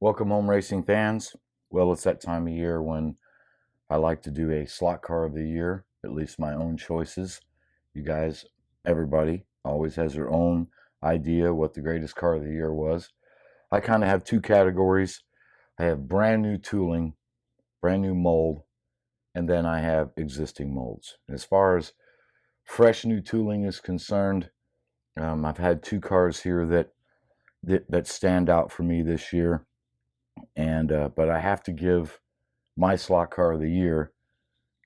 Welcome home, racing fans. Well, it's that time of year when I like to do a slot car of the year, at least my own choices. You guys, everybody always has their own idea what the greatest car of the year was. I kind of have two categories. I have brand new tooling, brand new mold, and then I have existing molds. As far as fresh new tooling is concerned, I've had two cars here that stand out for me this year. But I have to give my slot car of the year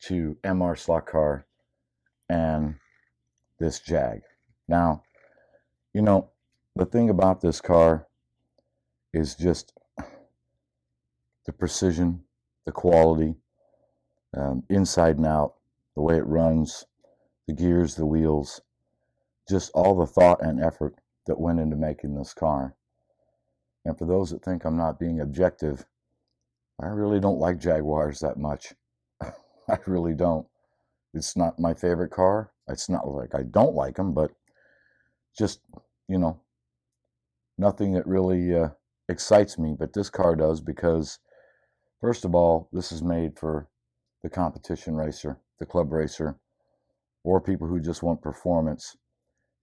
to MR slot car and this Jag. Now, you know, the thing about this car is just the precision, the quality, inside and out, the way it runs, the gears, the wheels, just all the thought and effort that went into making this car. And for those that think I'm not being objective, I really don't like Jaguars that much. I really don't. It's not my favorite car. It's not like I don't like them, but just, nothing that really excites me. But this car does because, first of all, this is made for the competition racer, the club racer, or people who just want performance.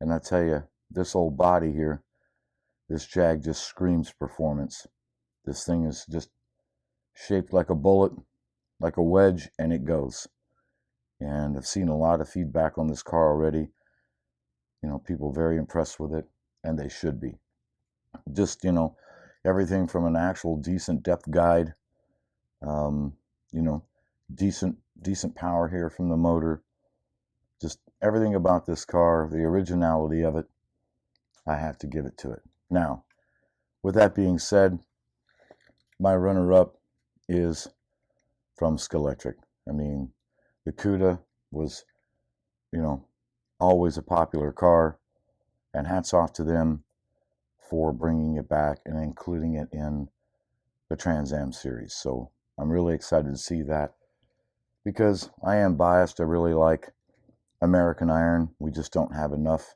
And I tell you, this old body here, this Jag just screams performance. This thing is just shaped like a bullet, like a wedge, and it goes. And I've seen a lot of feedback on this car already. People very impressed with it, and they should be. Just, everything from an actual decent depth guide, decent power here from the motor. Just everything about this car, the originality of it, I have to give it to it. Now, with that being said, my runner-up is from Scalextric. I mean, the CUDA was, always a popular car, and hats off to them for bringing it back and including it in the Trans Am series. So I'm really excited to see that because I am biased. I really like American Iron. We just don't have enough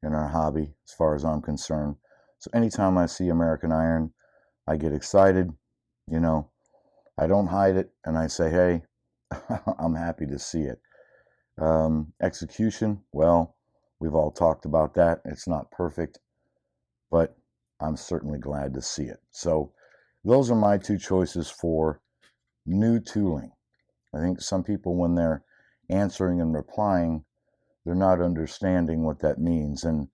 in our hobby as far as I'm concerned. So anytime I see American Iron, I get excited. I don't hide it, and I say, hey, I'm happy to see it. Execution, well, we've all talked about that. It's not perfect, but I'm certainly glad to see it. So those are my two choices for new tooling. I think some people, when they're answering and replying, they're not understanding what that means. And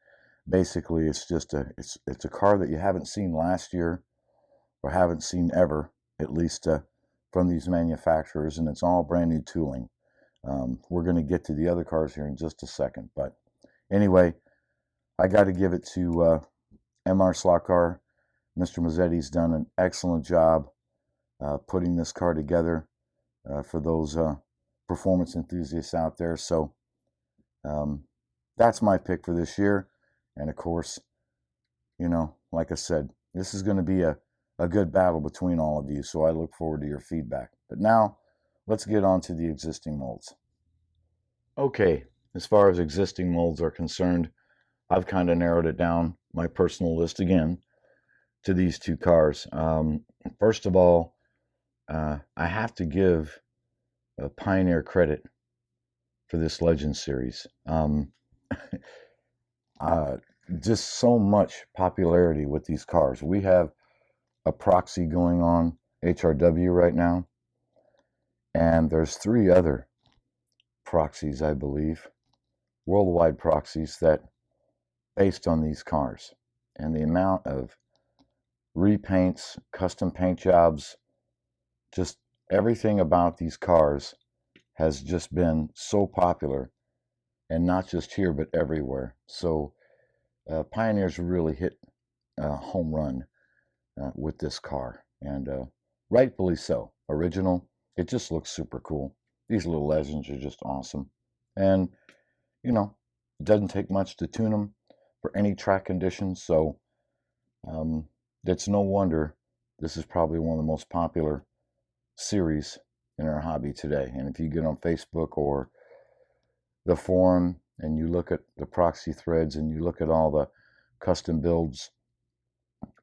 basically, it's just it's a car that you haven't seen last year or haven't seen ever, at least from these manufacturers, and it's all brand new tooling. We're going to get to the other cars here in just a second. But anyway, I got to give it to MR Slot Car. Mr. Mazzetti's done an excellent job putting this car together for those performance enthusiasts out there. So that's my pick for this year. And of course, like I said, this is going to be a good battle between all of you. So I look forward to your feedback. But now let's get on to the existing molds. Okay, as far as existing molds are concerned, I've kind of narrowed it down, my personal list again, to these two cars. First of all, I have to give Pioneer credit for this Legend series. Just so much popularity with these cars. We have a proxy going on, HRW, right now, and there's 3 other proxies, I believe, worldwide proxies that based on these cars. And the amount of repaints, custom paint jobs, just everything about these cars has just been so popular, and not just here but everywhere. So Pioneer's really hit a home run with this car, and rightfully so. Original, it just looks super cool. These little Legends are just awesome, and it doesn't take much to tune them for any track conditions. So it's no wonder this is probably one of the most popular series in our hobby today. And if you get on Facebook or the forum and you look at the proxy threads and you look at all the custom builds,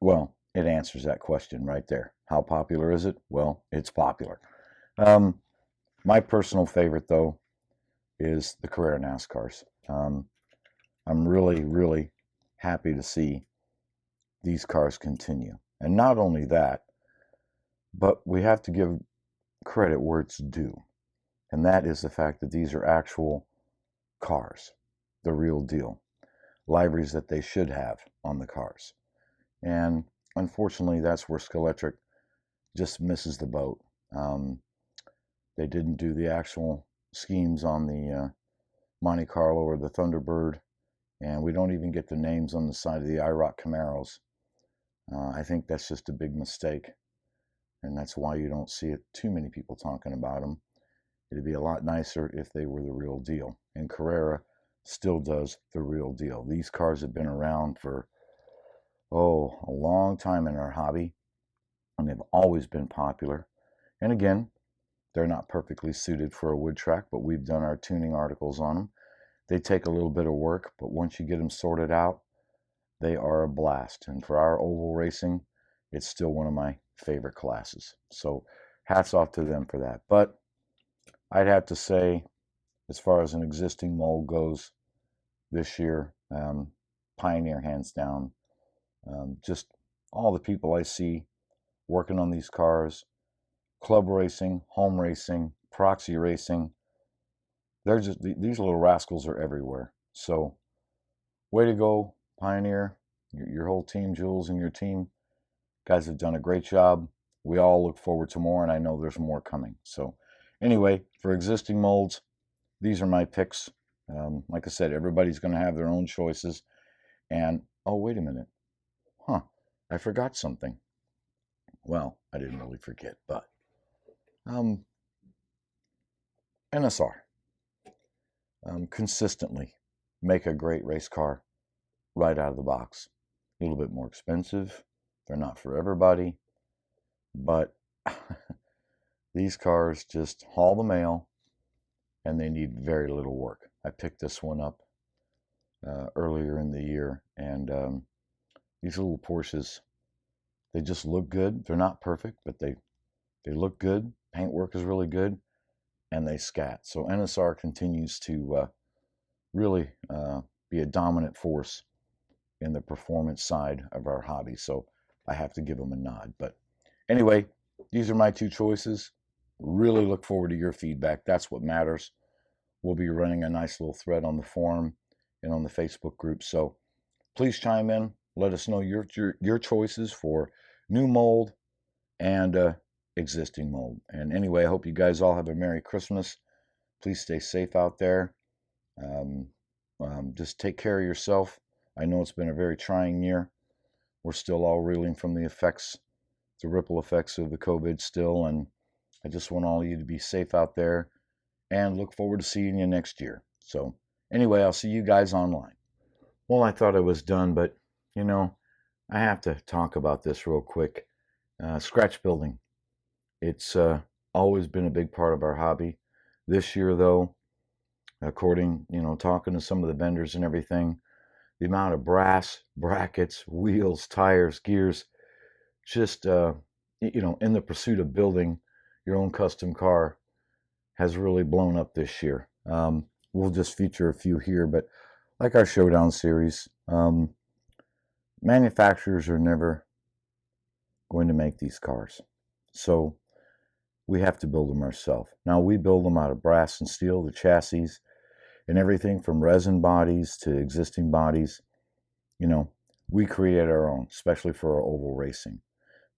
well, it answers that question right there. How popular is it? Well, it's popular. Um, my personal favorite, though, is the Carrera NASCARs. I'm really, really happy to see these cars continue. And not only that, but we have to give credit where it's due. And that is the fact that these are actual cars, the real deal, liveries that they should have on the cars. And unfortunately, that's where Scalextric just misses the boat. They didn't do the actual schemes on the Monte Carlo or the Thunderbird, and we don't even get the names on the side of the IROC Camaros. I think that's just a big mistake, and that's why you don't see it too many people talking about them. It'd be a lot nicer if they were the real deal, and Carrera still does the real deal. These cars have been around for, a long time in our hobby, and they've always been popular. And again, they're not perfectly suited for a wood track, but we've done our tuning articles on them. They take a little bit of work, but once you get them sorted out, they are a blast. And for our oval racing, it's still one of my favorite classes. So hats off to them for that. But I'd have to say, as far as an existing mold goes this year, Pioneer hands down. Just all the people I see working on these cars, club racing, home racing, proxy racing, they're just, these little rascals are everywhere. So way to go, Pioneer, your whole team, Jules, and your team. Guys have done a great job. We all look forward to more, and I know there's more coming. So anyway, for existing molds, these are my picks. Like I said, everybody's going to have their own choices. And, oh, wait a minute. I forgot something. Well, I didn't really forget, but NSR. Consistently make a great race car right out of the box. A little bit more expensive. They're not for everybody, but these cars just haul the mail, and they need very little work. I picked this one up earlier in the year, and these little Porsches, they just look good. They're not perfect, but they look good. Paintwork is really good, and they scat. So NSR continues to really be a dominant force in the performance side of our hobby. So I have to give them a nod. But anyway, these are my two choices. Really look forward to your feedback. That's what matters. We'll be running a nice little thread on the forum and on the Facebook group. So please chime in. Let us know your choices for new mold and existing mold. And anyway, I hope you guys all have a Merry Christmas. Please stay safe out there. Just take care of yourself. I know it's been a very trying year. We're still all reeling from the ripple effects of the COVID still, and I just want all of you to be safe out there and look forward to seeing you next year. So anyway, I'll see you guys online. Well, I thought I was done, but I have to talk about this real quick. Scratch building. It's always been a big part of our hobby. This year, though, according, talking to some of the vendors and everything, the amount of brass, brackets, wheels, tires, gears, just, in the pursuit of building your own custom car has really blown up this year. We'll just feature a few here, but like our Showdown series, manufacturers are never going to make these cars. So we have to build them ourselves. Now, we build them out of brass and steel, the chassis, and everything from resin bodies to existing bodies. We create our own, especially for our oval racing.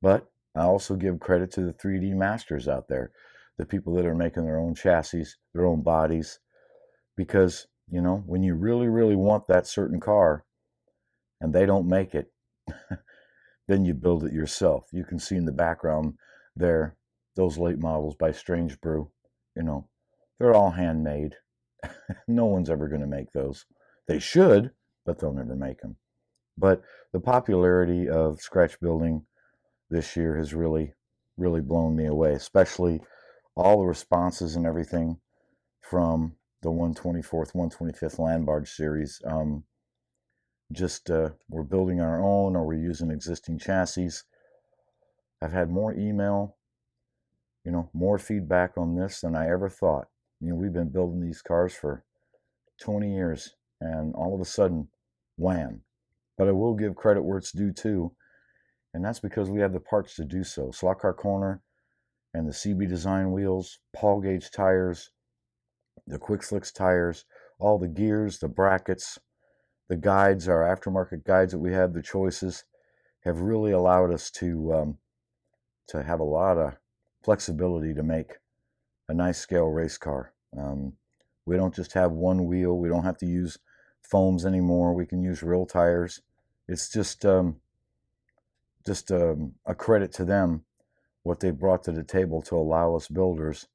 But I also give credit to the 3D masters out there, the people that are making their own chassis, their own bodies, because, when you really, really want that certain car and they don't make it, then you build it yourself. You can see in the background there, those late models by Strange Brew, they're all handmade. No one's ever going to make those. They should, but they'll never make them. But the popularity of scratch building this year has really, really blown me away, especially all the responses and everything from the 124th, 125th Land Barge series. just we're building our own or we're using existing chassis. I've had more email, more feedback on this than I ever thought. We've been building these cars for 20 years, and all of a sudden, wham. But I will give credit where it's due too, and that's because we have the parts to do so. Slot car corner and the CB design wheels, Paul gauge tires, the quick slicks tires, all the gears, the brackets, the guides, our aftermarket guides that we have, the choices, have really allowed us to have a lot of flexibility to make a nice scale race car. We don't just have one wheel. We don't have to use foams anymore. We can use real tires. It's just a credit to them, what they brought to the table to allow us builders,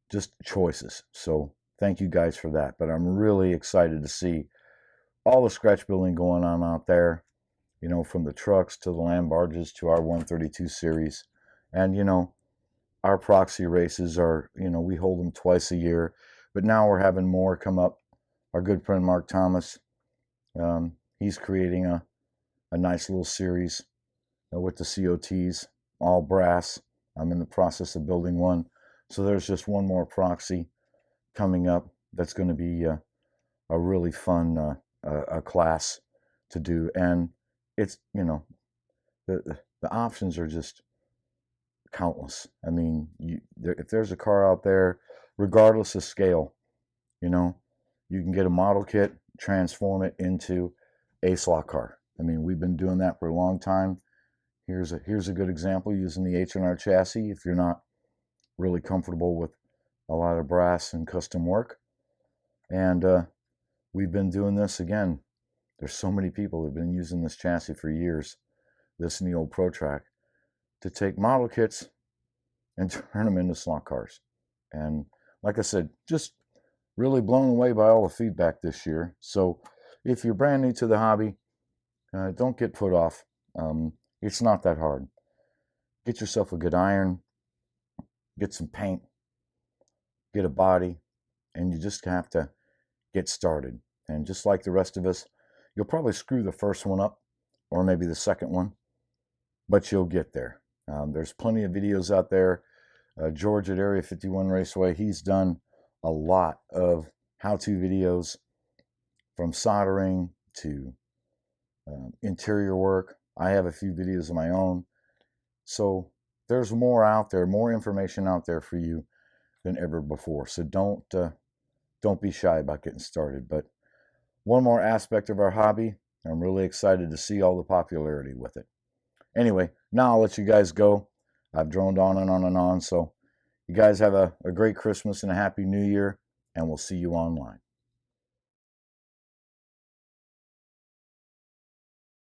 just choices. So thank you guys for that. But I'm really excited to see all the scratch building going on out there, from the trucks to the land barges to our 132 series. And, our proxy races are, we hold them twice a year, but now we're having more come up. Our good friend Mark Thomas, he's creating a nice little series with the COTs, all brass. I'm in the process of building one. So there's just one more proxy coming up that's going to be a really fun a class to do. And it's, the options are just countless. I mean, if there's a car out there, regardless of scale, you can get a model kit, transform it into a slot car. I mean, we've been doing that for a long time. Here's a good example using the H&R chassis if you're not really comfortable with a lot of brass and custom work. And we've been doing this again. There's so many people that have been using this chassis for years, this and the old Pro Track, to take model kits and turn them into slot cars. And like I said, just really blown away by all the feedback this year. So if you're brand new to the hobby, don't get put off. It's not that hard. Get yourself a good iron, get some paint, get a body, and you just have to get started. And just like the rest of us, you'll probably screw the first one up, or maybe the second one, but you'll get there. There's plenty of videos out there. George at Area 51 Raceway, he's done a lot of how-to videos, from soldering to interior work. I have a few videos of my own. So there's more out there, more information out there for you than ever before. So don't be shy about getting started. But one more aspect of our hobby, I'm really excited to see all the popularity with it. Anyway, now I'll let you guys go. I've droned on and on and on. So you guys have a great Christmas and a happy New Year, and we'll see you online.